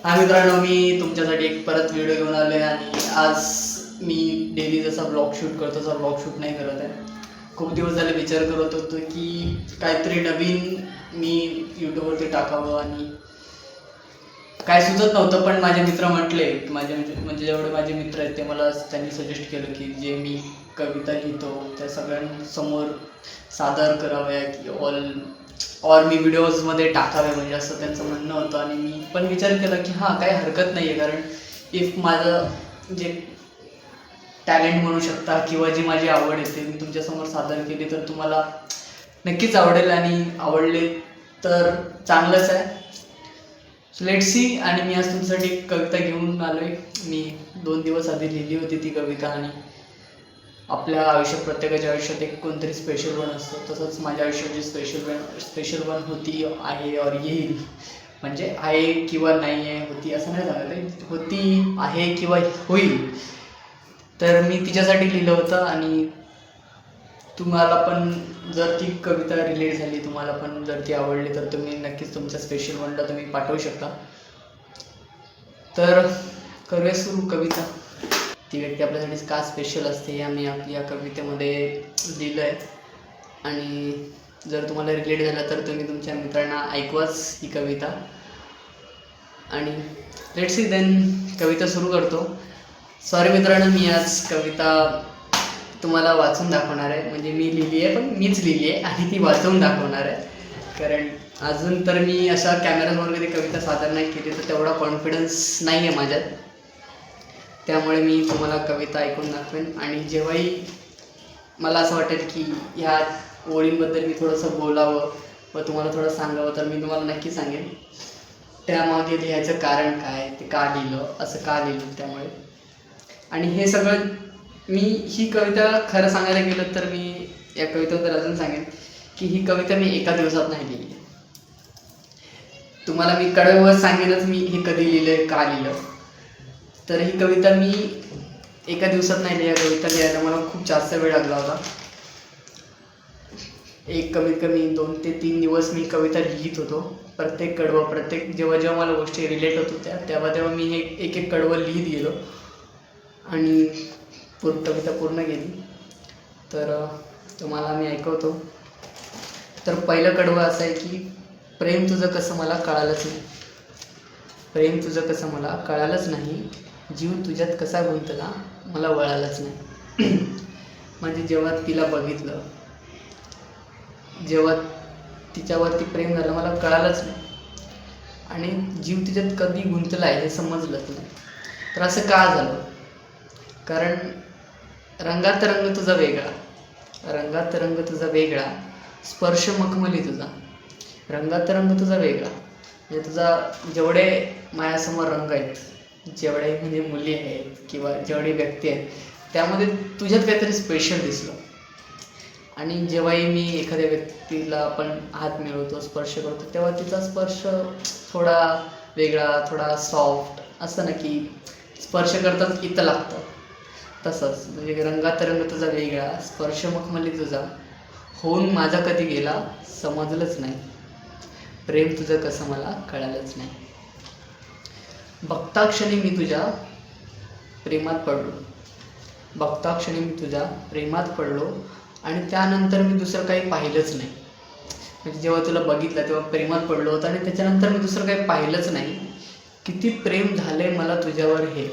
हा मित्रांनो, मी तुमच्यासाठी एक परत व्हिडिओ घेऊन आलो आहे आणि आज मी डेली जसा ब्लॉग शूट करतो तसा ब्लॉग शूट नाही करत आहे. खूप दिवस झाले विचार करत होतो की काहीतरी नवीन मी यूट्यूबवरती टाकावं आणि काय सुचत नव्हतं. पण माझे मित्र म्हटले, म्हणजे जेवढे माझे मित्र आहेत ते मला त्यांनी सजेस्ट केलं की जे मी कविता लिहितो त्या सगळ्यांसमोर सादर कराव्या की और मी व्हिडिओजमध्ये टाकावे, म्हणजे असं त्यांचं म्हणणं होतं. आणि मी पण विचार केला की हां, काही हरकत नाही आहे, कारण इफ माझं जे टॅलेंट म्हणू शकता किंवा जी माझी आवड आहे ते मी तुमच्यासमोर सादर केली तर तुम्हाला नक्कीच आवडेल आणि आवडले तर चांगलंच आहे. So let's see. आणि मी आज तुमच्यासाठी एक कविता घेऊन आलो आहे. मी 2 दिवस आधी लिहिली होती ती कविता. आणि आपल्या आयुष्यात, प्रत्येकाच्या आयुष्यात एक कोणतरी स्पेशल वन असतं. तसंच माझ्या आयुष्याची स्पेशल वन होती, आहे और येईल. म्हणजे आहे किंवा नाही आहे, होती असं नाही सांगत, होती, आहे किंवा होईल. तर मी तिच्यासाठी लिहिलं होतं. आणि तुम्हाला पण जर ती कविता रिलेट झाली, तुम्हाला पण जर ती आवडली तर तुम्ही नक्कीच तुमच्या स्पेशल वनला तुम्ही पाठवू शकता. तर करूया सुरू कविता. ती व्यक्ती आपल्यासाठी का स्पेशल असते हे आम्ही या कवितेमध्ये लिहिलं आहे. आणि जर तुम्हाला रिलेट झालं तर तुम्ही तुमच्या मित्रांना ऐकवाच ही कविता. आणि लेट्स सी देन, कविता सुरू करतो. सॉरी मित्रांनो, मी आज कविता तुम्हाला वाचून दाखवणार आहे. म्हणजे मी लिहिली आहे, पण मीच लिहिली आहे आणि ती वाचवून दाखवणार आहे. कारण अजून तर मी अशा कॅमेरासमोर कधी कविता सादर नाही केली, तर तेवढा कॉन्फिडन्स नाही आहे माझ्यात. त्यामुळे मी तुम्हाला कविता ऐकून दाखवेन. आणि जेव्हाही मला असं वाटेल की ह्या ओळींबद्दल मी थोडंसं बोलावं व तुम्हाला थोडं सांगावं, तर मी तुम्हाला नक्की सांगेन त्यामागे लिहायचं कारण काय, ते का लिहिलं, असं का लिहिलं. त्यामुळे आणि हे सगळं मी ही कविता खरं सांगायला गेलं तर मी या कवितेबद्दल अजून सांगेन की ही कविता मी एका दिवसात नाही लिहिली. तुम्हाला मी कडवं सांगेनच मी हे कधी लिहिलं, का लिहिलं. तर ही कविता मी एका दिवसात नाही लिहिली. या कविता लिहायला मला खूप जास्त वेळ लागला होता. एक कमीत कमी 2 ते 3 दिवस मी कविता लिहित होतो. प्रत्येक कडवं, जेव्हा जेव्हा मला गोष्टी रिलेट होत होत्या तेव्हा मी हे एक एक कडवं लिहित गेलो आणि कविता पूर्ण गेली. तर तुम्हाला मी ऐकवतो. तर पहिलं कडवं असं आहे की प्रेम तुझं कसं मला कळालंच नाही. प्रेम तुझं कसं मला कळालंच नाही. जीव तुझ्यात कसा गुंतला मला वळालंच नाही. म्हणजे जेव्हा तिला बघितलं, जेव्हा तिच्यावरती प्रेम झालं, मला कळालंच नाही. आणि जीव तिच्यात कधी गुंतला आहे हे समजलंच नाही. तर असं का झालं? कारण रंगात रंग तुझा वेगळा, रंगात रंग तुझा वेगळा, स्पर्श मखमली तुझा. रंगात रंग तुझा वेगळा म्हणजे तुझा, जेवढे माझ्यासमोर रंग आहेत, जेवढे म्हणजे मुली आहेत किंवा जेवढे व्यक्ती आहेत, त्यामध्ये तुझ्यात काहीतरी स्पेशल दिसलं. आणि जेव्हाही मी एखाद्या व्यक्तीला आपण हात मिळवतो, स्पर्श करतो, तेव्हा तिचा स्पर्श थोडा वेगळा, थोडा सॉफ्ट असं ना, की स्पर्श करताच इथं लागतं. तसंच म्हणजे रंगात रंग तुझा वेगळा, स्पर्श मखमली तुझा, होऊन माझा कधी गेला समजलंच नाही. प्रेम तुझं कसं मला कळालंच नाही. बघता क्षणी मी तुझ्या प्रेमात पडलो, बघता क्षणी मी तुझ्या प्रेमात पडलो. आणि त्यानंतर मी दुसरं काही पाहिलंच नाही. म्हणजे जेव्हा तुला बघितलं तेव्हा प्रेमात पडलो होतं आणि त्याच्यानंतर मी दुसरं काही पाहिलंच नाही. किती प्रेम झालंय मला तुझ्यावर हे,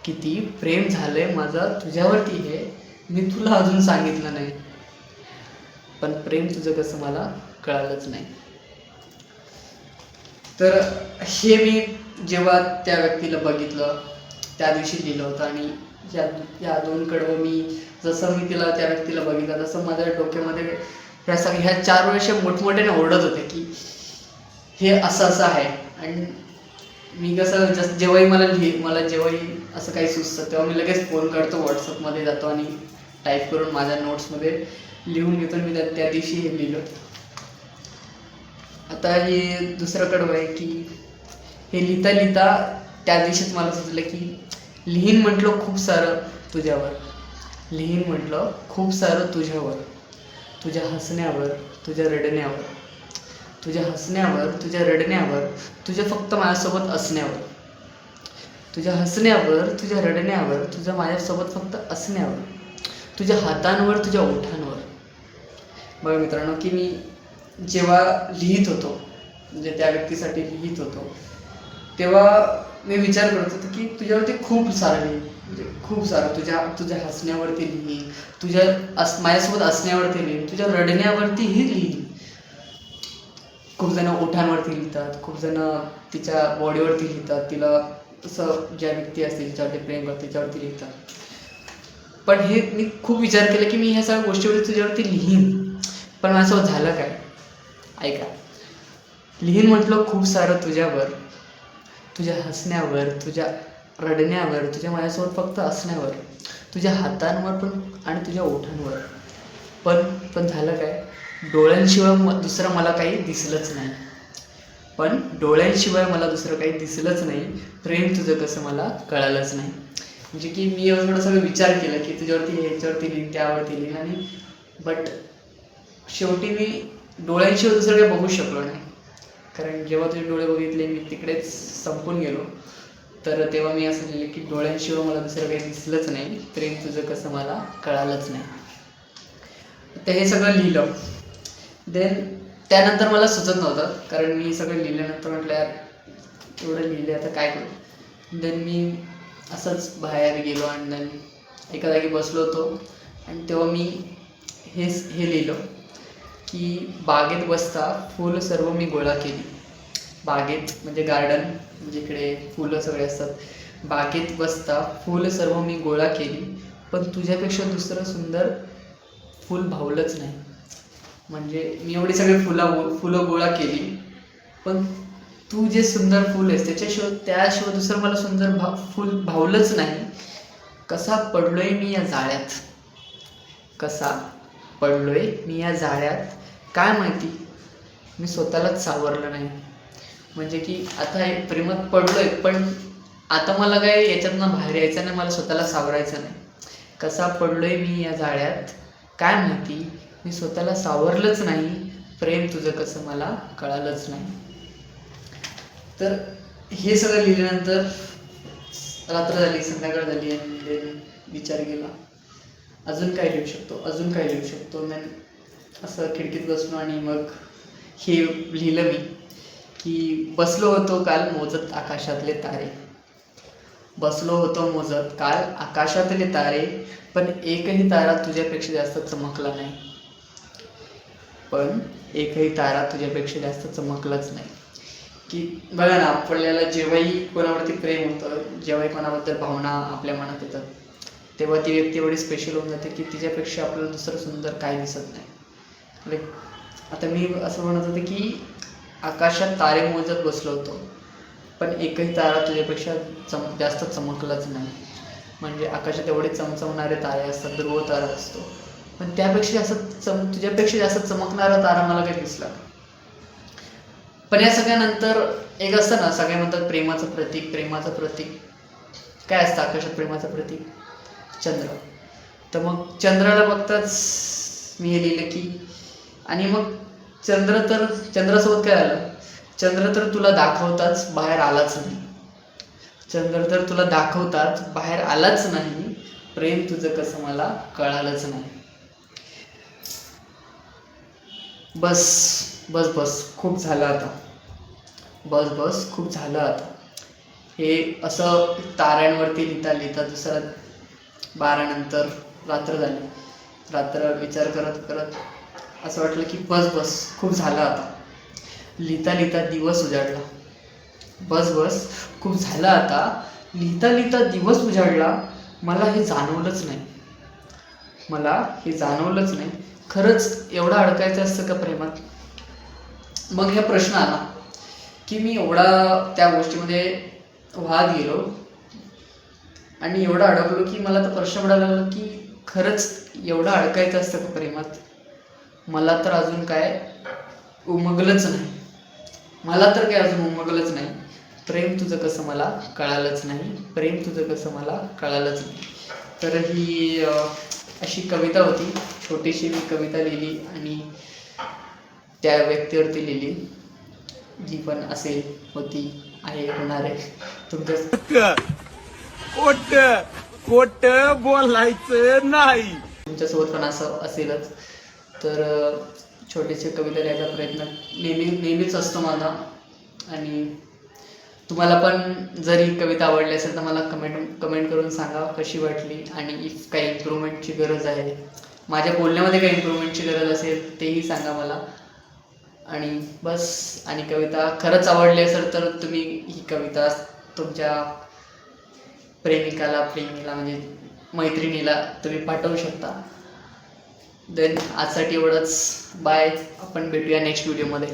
किती प्रेम झालंय माझं तुझ्यावरती हे मी तुला अजून सांगितलं नाही. पण प्रेम तुझं कसं मला कळालंच नाही. तर हे मी जेव्हा त्या व्यक्तीला बघितलं त्या दिवशी लिहिलं होतं. आणि या 2 कडवं मी जसं मी त्या व्यक्तीला बघितलं तसं माझ्या डोक्यामध्ये ह्या 4 वेळेस मोठमोठ्याने ओरडत होते की हे असं असं आहे. आणि मी कसं जेव्हाही मला जेव्हाही असं काही सुचतं तेव्हा मी लगेच फोन करतो, व्हॉट्सअपमध्ये जातो आणि टाईप करून माझ्या नोट्समध्ये लिहून घेतो. मी त्या दिवशी हे लिहिलं. आता हे दुसरं कडवं आहे की हे लिहिता लिहिता त्या दिवशीच मला सुचलं की लिहीन म्हटलं खूप सारं तुझ्यावर, लिहीन म्हटलं खूप सारं तुझ्यावर, तुझ्या हसण्यावर, तुझ्या रडण्यावर, तुझ्या हसण्यावर, तुझ्या रडण्यावर, तुझ्या फक्त माझ्यासोबत असण्यावर. तुझ्या हसण्यावर, तुझ्या रडण्यावर, तुझ्या माझ्यासोबत फक्त असण्यावर, तुझ्या हातांवर, तुझ्या ओठांवर. बघा मित्रांनो, की मी जेव्हा लिहित होतो, म्हणजे त्या व्यक्तीसाठी लिहित होतो, तेव्हा मी विचार करत होतो की तुझ्यावरती खूप सारं लिही, म्हणजे खूप सारं. तुझ्या हसण्यावरती लिही, माझ्यासोबत असण्यावरती लिही, तुझ्या रडण्यावरतीही लिही. खूप जण ओठांवरती लिहितात, खूप जण तिच्या बॉडीवरती लिहितात, तिला असं ज्या व्यक्ती असतील तिच्यावरती प्रेम करते तिच्यावरती लिहितात. पण हे मी खूप विचार केला की मी ह्या सगळ्या गोष्टीवरती तुझ्यावरती लिहीन, पण माझ्यासोबत झालं काय? ऐका, लिहीन म्हटलं खूप सारं तुझ्यावर, तुझ्या हसण्यावर, तुझ्या रडण्यावर, तुझ्या माझ्यासोबत फक्त असण्यावर, तुझ्या हातांवर पण आणि तुझ्या ओठांवर. पण झालं काय? डोळ्यांशिवाय दुसरं मला काही दिसलंच नाही. पण डोळ्यांशिवाय मला दुसरं काही दिसलंच नाही. प्रेम तुझं कसं मला कळालंच नाही. म्हणजे की मी एवढं सगळं विचार केला की तुझ्यावरती ह्याच्यावरती लिहीन, त्यावरती लिहीन, आणि बट शेवटी मी डोळ्यांशिवाय दुसरं काही बघू शकलो नाही. कारण जेव्हा तुझे डोळे बघितले मी तिकडेच संपून गेलो. तर तेव्हा मी असं लिहिलं की डोळ्यांशिवाय मला दुसरं काही दिसलंच नाही, प्रेम तुझं कसं मला कळालंच नाही. तर हे सगळं लिहिलं. देन त्यानंतर मला सुचत नव्हतं, कारण मी सगळं लिहिल्यानंतर म्हटलं यार एवढं लिहिले आता काय करू. देन मी असंच बाहेर गेलो आणि देन एका जागी बसलो होतो, आणि तेव्हा मी हे लिहिलं की बागेत बसता फुलं सर्व मी गोळा केली. बागेत म्हणजे गार्डन, जिकडे फुलं सगळे असतात. बागेत बसता फुलं सर्व मी गोळा केली, पण तुझ्यापेक्षा दुसरं सुंदर फूल भावलंच नाही. म्हणजे मी एवढी सगळी फुलं गोळा केली, पण तू जे सुंदर फूल आहेस त्याशिवाय दुसरं मला सुंदर फूल भावलंच नाही. कसा पडलोय मी या जाळ्यात, कसा पडलोय मी या जाळ्यात, काय माहिती मी स्वतःलाच सावरलं नाही. म्हणजे की आता हे प्रेमात पडलोय, पण आता मला काय याच्यातनं बाहेर यायचं नाही, मला स्वतःला सावरायचं नाही. कसा पडलोय मी या जाळ्यात, काय माहिती मी स्वतःला सावरलंच नाही, प्रेम तुझं कसं मला कळालंच नाही. तर हे सगळं लिहिल्यानंतर रात्र झाली, संध्याकाळ झाली, आणि विचार केला अजून काय लिहू शकतो, अजून काय लिहू शकतो. मी असं खिडकीत बसलो आणि मग हे लिहिलं मी की बसलो होतो काल मोजत आकाशातले तारे. बसलो होतो मोजत काल आकाशातले तारे, पण एकही तारा तुझ्यापेक्षा जास्त चमकला नाही. पण एकही तारा तुझ्यापेक्षा जास्त चमकलाच नाही. की बघा ना, आपल्याला जेव्हाही कोणावरती प्रेम होतं, जेव्हाही कोणाबद्दल भावना आपल्या मनात येतात, तेव्हा ती व्यक्ती एवढी स्पेशल होऊन जाते की तिच्यापेक्षा आपल्याला दुसरं सुंदर काय दिसत नाही. लाईक आता मी असं म्हणत होते की आकाशात तारे मोजत बसलो होतो, पण एकही तारा तुझ्यापेक्षा जास्त चमकलाच नाही. म्हणजे आकाशात एवढे चमचमणारे तारे असतात, ध्रुव तारा असतो, पण त्यापेक्षा असं तुझ्यापेक्षा जास्त चमकणारा तारा मला काही दिसला. पण या सगळ्यानंतर एक असतं ना, सगळे म्हणतात प्रेमाचं प्रतीक, प्रेमाचं प्रतीक काय असतं आकाशात? प्रेमाचं प्रतीक चंद्र. तर मग चंद्राला बघताच मी हे लिहिलं की, आणि मग चंद्रासोबत काय आलं? चंद्र तर तुला दाखवताच बाहेर आलाच नाही. चंद्र तर तुला दाखवताच बाहेर आलाच नाही, प्रेम तुझं कसं मला कळालंच नाही. बस बस बस खूप झालं आता. बस बस खूप झालं आता. हे असं ताऱ्यांवरती लिहिता लिहिता दुसरा 12 नंतर रात्र झाली. रात्र विचार करत करत असं वाटलं की बस बस खूप झालं आता. लिहिता लिहिता दिवस उजाडला. बस बस खूप झालं आता. लिहिता लिहिता दिवस उजाडला. मला हे जाणवलंच नाही. मला हे जाणवलंच नाही. खरंच एवढं अडकायचं असतं का प्रेमात? मग हा प्रश्न आला की मी एवढा त्या गोष्टीमध्ये वाहत गेलो आणि एवढं अडकलो की मला तर प्रश्न पडायला लागला की खरंच एवढं अडकायचं असतं का प्रेमात? मला तर अजून काय उमगलंच नाही. मला तर काय अजून उमगलंच नाही. प्रेम तुझं कसं मला कळालंच नाही. प्रेम तुझं कसं मला कळालंच नाही. तर ही अशी कविता होती. छोटीशी मी कविता लिहिली आणि त्या व्यक्तीवरती लिहिली. जी पण असेल, होती, आहे, होणार आहे तुमच्या खोट बोलायचं नाही. तुमच्यासोबत पण असं असेलच. तर छोटीशी कविता लिहायचा प्रयत्न नेहमीच असतो माझा. आणि तुम्हाला पण जरी कविता आवडली असेल तर मला कमेंट करून सांगा कशी वाटली, आणि इफ काही इम्प्रूव्हमेंटची गरज आहे, माझ्या बोलण्यामध्ये काही इम्प्रूव्हमेंटची गरज असेल तेही सांगा मला. आणि बस, आणि कविता खरंच आवडली असेल तर तुम्ही ही कविता तुमच्या प्रेमिकाला म्हणजे मैत्रिणीला तुम्ही पाठवू शकता. देन आजसाठी एवढंच. बाय. आपण भेटूया नेक्स्ट व्हिडिओमध्ये.